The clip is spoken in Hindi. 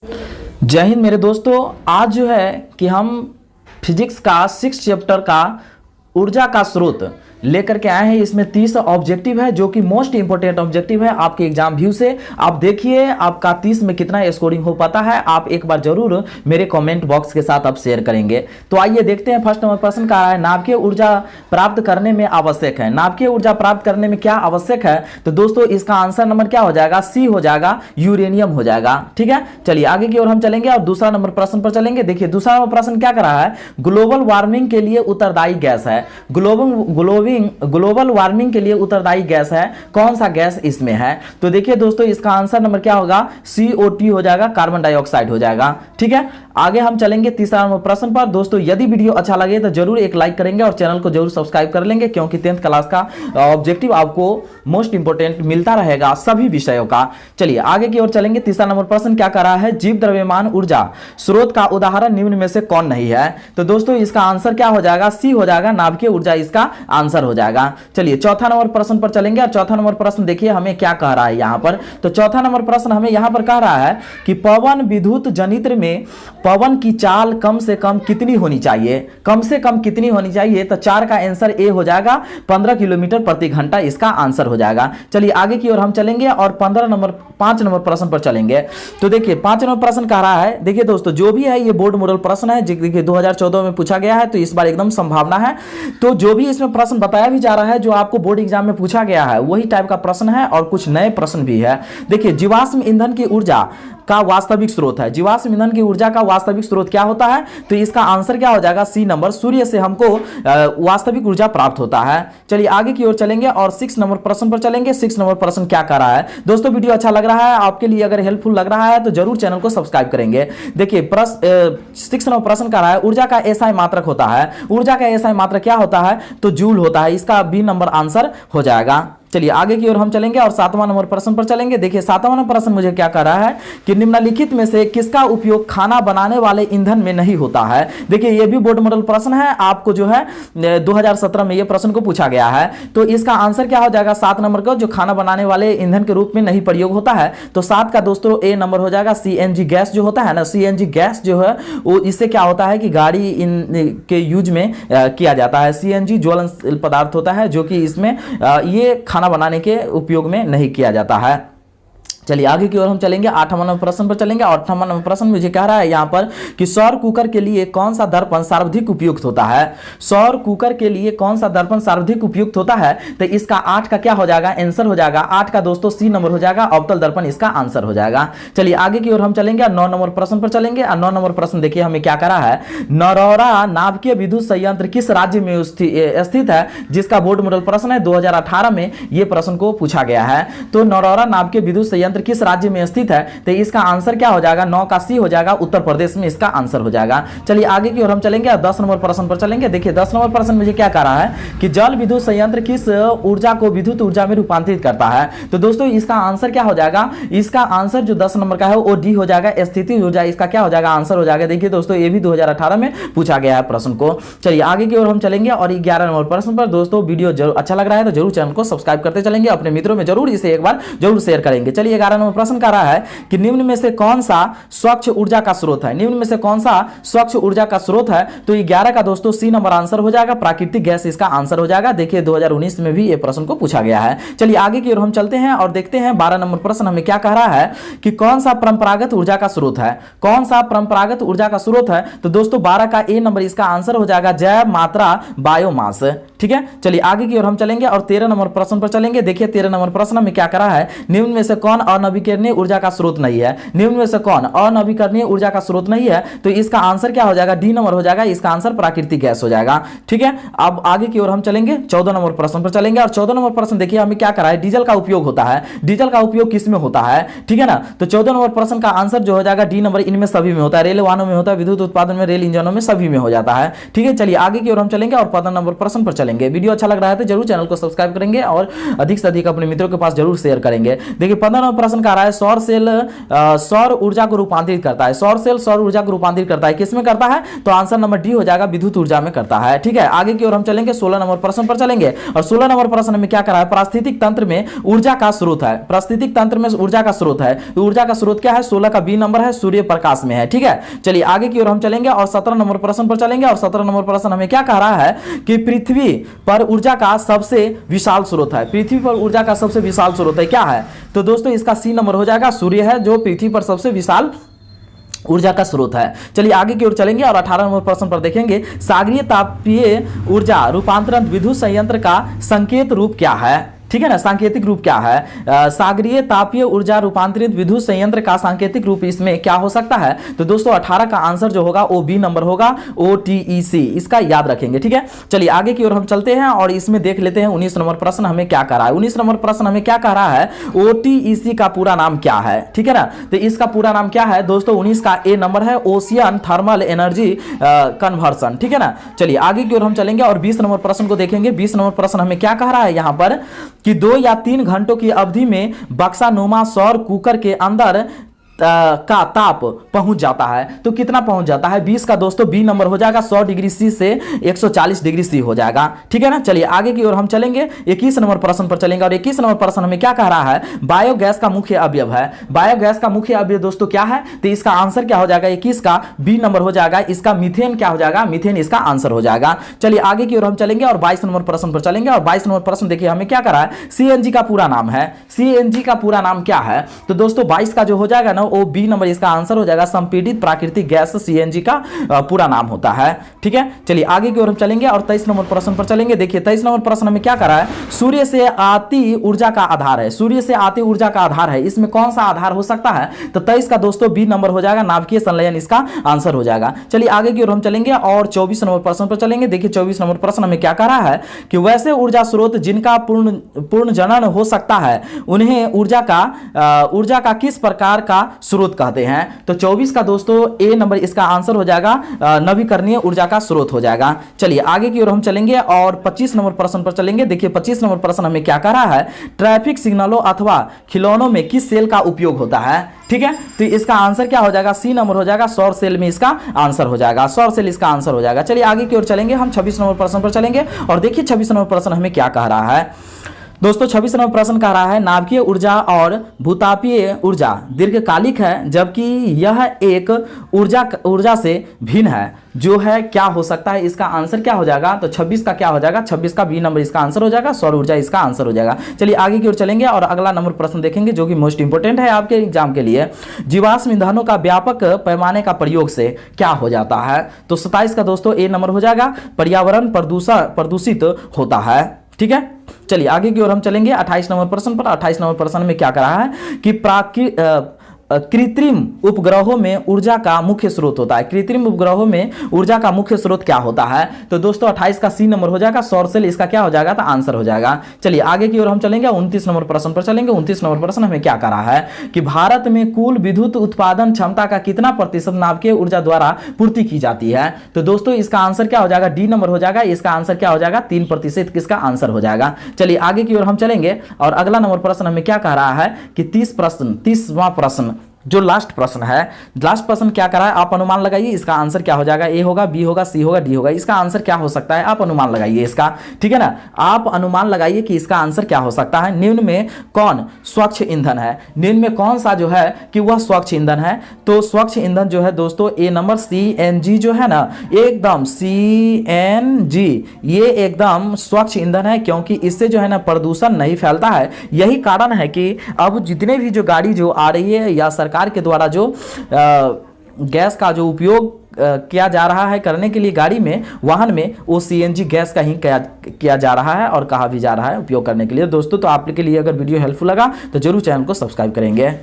जय हिंद मेरे दोस्तों। आज जो है कि हम फिजिक्स का 6 चैप्टर का ऊर्जा का स्रोत लेकर के आए हैं। इसमें 30 ऑब्जेक्टिव है जो कि मोस्ट इंपोर्टेंट ऑब्जेक्टिव है आपके एग्जाम व्यू से। आप देखिए आपका 30 में कितना स्कोरिंग हो पाता है। आप एक बार जरूर मेरे कमेंट बॉक्स के साथ आप शेयर करेंगे। तो आइए देखते हैं। फर्स्ट नंबर प्रश्न का है, नाभिकीय ऊर्जा प्राप्त करने में आवश्यक है। नाभिकीय ऊर्जा प्राप्त करने में क्या आवश्यक है? तो दोस्तों इसका आंसर नंबर क्या हो जाएगा? सी हो जाएगा, यूरेनियम हो जाएगा। ठीक है, चलिए आगे की ओर हम चलेंगे और दूसरा नंबर प्रश्न पर चलेंगे। देखिए दूसरा नंबर प्रश्न क्या कर रहा है? ग्लोबल वार्मिंग के लिए उत्तरदायी गैस है। ग्लोबल वार्मिंग के लिए उत्तरदायी गैस है, कौन सा गैस इसमें है? तो देखिए दोस्तों इसका आंसर नंबर क्या होगा? CO2 हो जाएगा, कार्बन डाइऑक्साइड हो जाएगा। ठीक है, आगे हम चलेंगे तीसरा नंबर प्रश्न पर। दोस्तों यदि वीडियो अच्छा लगे तो जरूर एक लाइक करेंगे और चैनल को जरूर सब्सक्राइब कर लेंगे, क्योंकि 10th क्लास का ऑब्जेक्टिव आपको मोस्ट इंपोर्टेंट मिलता रहेगा सभी विषयों का। चलिए आगे की ओर चलेंगे। तीसरा नंबर प्रश्न क्या कर रहा है? जीव द्रव्यमान ऊर्जा स्रोत का उदाहरण निम्न में से कौन नहीं है? तो दोस्तों इसका आंसर क्या हो जाएगा? सी हो जाएगा, नाभिकीय ऊर्जा इसका आंसर हो जाएगा। चलिए चौथा नंबर प्रश्न पर चलेंगे और चौथा नंबर प्रश्न देखिए हमें क्या कह रहा है यहाँ पर। तो चौथा नंबर प्रश्न हमें यहाँ पर कह रहा है कि पवन विद्युत जनित्र में पवन की चाल कम से कम कितनी होनी चाहिए? कम से कम कितनी होनी चाहिए? तो 4 का आंसर ए हो जाएगा, 15 किलोमीटर प्रति घंटा इसका आंसर हो जाएगा। चलिए आगे की ओर हम चलेंगे और 5 नंबर प्रश्न पर चलेंगे। तो देखिए 5 नंबर प्रश्न कह रहा है, देखिए दोस्तों जो भी है ये बोर्ड मॉडल प्रश्न है, देखिए 2014 में पूछा गया है, तो इस बार एकदम संभावना है। तो जो भी इसमें प्रश्न बताया भी जा रहा है जो आपको बोर्ड एग्जाम में पूछा गया है वही टाइप का प्रश्न है और कुछ नए प्रश्न भी है। देखिए जीवाश्म ईंधन की ऊर्जा का वास्तविक स्रोत है। जीवाश्म ईंधन की ऊर्जा का वास्तविक स्रोत क्या होता है? तो इसका आंसर क्या हो जाएगा? सी नंबर, सूर्य से हमको वास्तविक ऊर्जा प्राप्त होता है। चलिए आगे की ओर चलेंगे और 6 नंबर प्रश्न पर चलेंगे। 6 नंबर प्रश्न क्या कर रहा है? दोस्तों वीडियो अच्छा लग रहा है आपके लिए, अगर हेल्पफुल लग रहा है तो जरूर चैनल को सब्सक्राइब करेंगे। देखिए 6 नंबर प्रश्न कर रहा है, ऊर्जा का एसआई मात्रक होता है। ऊर्जा का एसआई मात्रक क्या होता है? तो जूल होता है। इसका बी नंबर आंसर हो जाएगा। चलिए आगे की ओर हम चलेंगे और 7वां नंबर प्रश्न पर चलेंगे। देखिए 7वां नंबर प्रश्न मुझे क्या कह रहा है कि निम्नलिखित में से किसका उपयोग खाना बनाने वाले ईंधन में नहीं होता है? देखिए ये भी बोर्ड मॉडल प्रश्न है, आपको जो है 2017 में ये प्रश्न को पूछा गया है। तो इसका आंसर क्या हो जाएगा? 7 नंबर का, जो खाना बनाने वाले ईंधन के रूप में नहीं प्रयोग होता है। तो 7 का दोस्तों ए नंबर हो जाएगा। CNG गैस जो होता है ना, CNG गैस जो है वो इससे क्या होता है कि गाड़ी के यूज में किया जाता है। CNG ज्वलनशील पदार्थ होता है जो कि इसमें ये खाना बनाने के उपयोग में नहीं किया जाता है। चलिए आगे की ओर हम चलेंगे। 8वां नंबर प्रश्न पर चलेंगे और 8वां नंबर प्रश्न मुझे कह रहा है यहाँ पर कि सौर कुकर के लिए कौन सा दर्पण सर्वाधिक उपयुक्त होता है? सौर कुकर के लिए कौन सा दर्पण सर्वाधिक उपयुक्त होता है? तो इसका 8 का क्या हो जाएगा? आंसर हो जाएगा 8 का दोस्तों सी नंबर हो जाएगा, अवतल दर्पण इसका आंसर हो जाएगा। चलिए आगे की ओर हम चलेंगे और 9 नंबर प्रश्न पर चलेंगे। और 9 नंबर प्रश्न देखिए हमें क्या कह रहा है, नरौरा नाभिकीय विद्युत संयंत्र किस राज्य में स्थित है? जिसका बोर्ड मॉडल प्रश्न है, 2018 में यह प्रश्न को पूछा गया है। तो नरौरा नाभिकीय विद्युत संयंत्र किस राज्य में स्थित है? तो इसका आंसर क्या हो जाएगा? 9 का सी हो जाएगा, उत्तर प्रदेश में इसका आंसर हो जाएगा। चलिए आगे की ओर हम चलेंगे और 10 नंबर प्रश्न पर चलेंगे। देखिए 10 नंबर प्रश्न मुझे क्या कह रहा है कि जल विद्युत संयंत्र किस ऊर्जा को विद्युत ऊर्जा में रूपांतरित करता है? तो दोस्तों इसका आंसर क्या हो जाएगा? इसका आंसर जो 10 नंबर का है वो डी हो जाएगा, स्थिति ऊर्जा इसका क्या हो जाएगा? आंसर हो जाएगा। देखिए दोस्तों ये भी 2018 में पूछा गया है प्रश्न को। चलिए आगे की ओर हम चलेंगे और 11 नंबर प्रश्न पर। दोस्तों वीडियो जरूर अच्छा लग रहा है तो जरूर चैनल को सब्सक्राइब करते चलेंगे, अपने मित्रों में जरूर इसे एक बार जरूर शेयर करेंगे। चलिए 11 नंबर प्रश्न कर रहा है कि निम्न में से कौन सा स्वच्छ ऊर्जा का स्रोत है? निम्न में से कौन सा स्वच्छ ऊर्जा का स्रोत है? तो 11 का दोस्तों सी नंबर आंसर हो जाएगा, प्राकृतिक गैस इसका आंसर हो जाएगा। देखिए 2019 में भी ये प्रश्न को पूछा गया है। चलिए आगे की ओर हम चलते हैं और देखते हैं 12 नंबर प्रश्न हमें क्या कह रहा है कि कौन सा परंपरागत ऊर्जा का स्रोत है? कौन सा परंपरागत ऊर्जा का स्रोत है? तो दोस्तों 12 का ए नंबर इसका आंसर हो जाएगा, जैव मात्रा बायोमास। ठीक है, चलिए आगे की ओर हम चलेंगे और 13 नंबर प्रश्न पर चलेंगे। देखिए 13 नंबर प्रश्न में क्या कह रहा है, निम्न में से कौन अनवीकरणीय ऊर्जा का स्रोत नहीं है? निम्न में से कौन अनवीकरणीय ऊर्जा का स्रोत नहीं है? तो इसका आंसर क्या हो जाएगा? डी नंबर हो जाएगा, इसका आंसर प्राकृतिक गैस हो जाएगा। ठीक है, अब आगे की ओर हम चलेंगे, 14 नंबर प्रश्न पर चलेंगे और 14 नंबर प्रश्न देखिए हमें क्या करा है, डीजल का उपयोग होता है। डीजल का उपयोग किस में होता है? ठीक है ना, तो 14 नंबर प्रश्न का आंसर जो हो जाएगा डी नंबर, इनमें सभी में होता है, रेल वाहनों में होता है, विद्युत उत्पादन में, रेल इंजनों में, सभी में हो जाता है। ठीक है, चलिए आगे की ओर हम चलेंगे और 15 नंबर प्रश्न पर चलेंगे। वीडियो अच्छा लग रहा है तो जरूर चैनल को सब्सक्राइब करेंगे और अधिक से अधिक अपने मित्रों के पास जरूर शेयर करेंगे। देखिए 15 नंबर प्रश्न कह रहा है सौर ऊर्जा को रूपांतरित करता है। सौर सेल सौर ऊर्जा को रूपांतरित करता है, किसमें करता है? तो आंसर नंबर डी हो जाएगा, विद्युत ऊर्जा में करता है। ठीक है, आगे की ओर हम चलेंगे, 16 नंबर प्रश्न पर चलेंगे। और 16 नंबर प्रश्न में क्या करा है? पारिस्थितिक तंत्र में ऊर्जा का स्रोत है। पारिस्थितिक तंत्र में ऊर्जा का स्रोत है, तो ऊर्जा का स्रोत क्या है? 16 का बी नंबर है, सूर्य प्रकाश में है। ठीक है, चलिए आगे की ओर हम चलेंगे और 17 नंबर प्रश्न पर चलेंगे। और 17 नंबर प्रश्न हमें क्या कह रहा है कि पृथ्वी पर ऊर्जा का सबसे विशाल स्रोत है। पृथ्वी पर ऊर्जा का सबसे विशाल स्रोत है, क्या है? तो दोस्तों इसका सी नंबर हो जाएगा, सूर्य है जो पृथ्वी पर सबसे विशाल ऊर्जा का स्रोत है। चलिए आगे की ओर चलेंगे और 18 नंबर प्रश्न पर देखेंगे, सागरीय तापीय ऊर्जा रूपांतरण विद्युत संयंत्र का संकेत रूप क्या है? ठीक है ना, सांकेतिक रूप क्या है? सागरीय तापीय ऊर्जा रूपांतरित विद्युत संयंत्र का सांकेतिक रूप इसमें क्या हो सकता है? तो दोस्तों 18 का आंसर जो होगा वो बी नंबर होगा, OTEC, इसका याद रखेंगे। ठीक है, चलिए आगे की ओर हम चलते हैं और इसमें देख लेते हैं 19 नंबर प्रश्न हमें क्या कह रहा है। 19 नंबर प्रश्न हमें क्या कह रहा है? OTEC का पूरा नाम क्या है? ठीक है ना, तो इसका पूरा नाम क्या है दोस्तों? 19 का ए नंबर है, ओशियन थर्मल एनर्जी कन्वर्सन। ठीक है ना, चलिए आगे की ओर हम चलेंगे और 20 नंबर प्रश्न को देखेंगे। 20 नंबर प्रश्न हमें क्या कह रहा है यहाँ पर कि 2 या 3 घंटों की अवधि में बक्सा नुमा सौर कुकर के अंदर का ताप पहुंच जाता है। तो कितना पहुंच जाता है? 20 का दोस्तों बी नंबर हो जाएगा, 100 डिग्री सी से 140 डिग्री सी हो जाएगा। ठीक है ना, चलिए आगे की ओर हम चलेंगे, 21 नंबर प्रश्न पर चलेंगे। और 21 नंबर प्रश्न हमें क्या कह रहा है? बायोगैस का मुख्य अवयव है। बायोगैस का मुख्य अवयव दोस्तों क्या है? तो इसका आंसर क्या हो जाएगा? 21 का बी नंबर हो जाएगा, इसका मीथेन क्या हो जाएगा? मीथेन इसका आंसर हो जाएगा। चलिए आगे की ओर हम चलेंगे और 22 नंबर प्रश्न पर चलेंगे। और 22 नंबर प्रश्न देखिए हमें क्या कह रहा है? CNG का पूरा नाम है। CNG का पूरा नाम क्या है? तो दोस्तों 22 का जो हो जाएगा ना वो बी नंबर इसका आंसर हो जाएगा, संपीड़ित प्राकृतिक गैस CNG का पूरा नाम होता है। ठीक है, चलिए आगे की ओर हम चलेंगे और 23 नंबर प्रश्न पर चलेंगे। देखिए 23 नंबर प्रश्न में क्या कर रहा है? सूर्य से आती ऊर्जा का आधार है। सूर्य से आती ऊर्जा का आधार है, इसमें कौन सा आधार हो सकता है? तो 23 का दोस्तों बी नंबर हो जाएगा, नाभिकीय संलयन इसका आंसर हो जाएगा। चलिए आगे की ओर हम चलेंगे और 24 नंबर प्रश्न पर चलेंगे। देखिए 24 नंबर प्रश्न में क्या कह रहा है कि वैसे ऊर्जा स्रोत जिनका पूर्ण जनन हो सकता है उन्हें ऊर्जा का किस प्रकार का स्रोत कहते हैं? तो 24 का दोस्तों ए नंबर इसका आंसर हो जाएगा, नवीकरणीय ऊर्जा का स्रोत हो जाएगा। चलिए आगे की ओर हम चलेंगे और 25 नंबर प्रश्न पर चलेंगे। देखिए 25 नंबर प्रश्न हमें क्या कह रहा है? ट्रैफिक सिग्नलों अथवा खिलौनों में किस सेल का उपयोग होता है? ठीक है, तो इसका आंसर क्या हो जाएगा? सी नंबर हो जाएगा, सौर सेल में इसका आंसर हो जाएगा। सौर सेल इसका आंसर हो जाएगा। चलिए आगे की ओर चलेंगे, हम 26 नंबर प्रश्न पर चलेंगे और देखिए 26 नंबर प्रश्न हमें क्या कह रहा है दोस्तों। 26 नंबर प्रश्न कह रहा है, नाभिकीय ऊर्जा और भूतापीय ऊर्जा दीर्घकालिक है जबकि यह एक ऊर्जा से भिन्न है, जो है क्या हो सकता है? इसका आंसर क्या हो जाएगा? तो 26 का क्या हो जाएगा? 26 का बी नंबर इसका आंसर हो जाएगा, सौर ऊर्जा इसका आंसर हो जाएगा। चलिए आगे की ओर चलेंगे और अगला नंबर प्रश्न देखेंगे जो कि मोस्ट इंपोर्टेंट है आपके एग्जाम के लिए। जीवाश्म ईंधनों का व्यापक पैमाने का प्रयोग से क्या हो जाता है? तो 27 का दोस्तों ए नंबर हो जाएगा, पर्यावरण प्रदूषित होता है। ठीक है, चलिए आगे की ओर हम चलेंगे 28 नंबर प्रश्न पर। 28 नंबर प्रश्न में क्या कर रहा है कि कृत्रिम उपग्रहों में ऊर्जा का मुख्य स्रोत होता है। कृत्रिम उपग्रहों में ऊर्जा का मुख्य स्रोत क्या होता है? तो दोस्तों 28 का सी नंबर हो जाएगा, सौर सेल इसका क्या हो जाएगा? तो आंसर हो जाएगा। चलिए आगे की ओर हम चलेंगे, 29 नंबर प्रश्न पर चलेंगे। 29 नंबर प्रश्न हमें क्या कर रहा है कि भारत में कुल विद्युत उत्पादन क्षमता का कितना प्रतिशत नाभिकीय ऊर्जा द्वारा पूर्ति की जाती है? तो दोस्तों इसका आंसर क्या हो जाएगा? डी नंबर हो जाएगा, इसका आंसर क्या हो जाएगा? 3% इसका आंसर हो जाएगा। चलिए आगे की ओर हम चलेंगे और अगला नंबर प्रश्न हमें क्या कह रहा है कि 30वां प्रश्न जो लास्ट प्रश्न है, लास्ट प्रश्न क्या कर रहा है? आप अनुमान लगाइए, इसका आंसर क्या हो जाएगा? ए होगा, बी होगा, सी होगा, डी होगा। इसका आंसर क्या हो सकता है? आप अनुमान लगाइए इसका। ठीक है ना, आप अनुमान लगाइए कि इसका आंसर क्या हो सकता है। निम्न में कौन स्वच्छ ईंधन है? निम्न में कौन सा जो है कि वह स्वच्छ ईंधन है? तो स्वच्छ ईंधन जो है दोस्तों ए नंबर CNG जो है ना, एकदम CNG ये एकदम स्वच्छ ईंधन है, क्योंकि इससे जो है ना प्रदूषण नहीं फैलता है। यही कारण है कि अब जितने भी जो गाड़ी जो आ रही है या सरकार के द्वारा जो गैस का जो उपयोग किया जा रहा है करने के लिए गाड़ी में, वाहन में, वो CNG गैस का ही किया जा रहा है और कहा भी जा रहा है उपयोग करने के लिए। दोस्तों तो आपके लिए अगर वीडियो हेल्पफुल लगा तो जरूर चैनल को सब्सक्राइब करेंगे।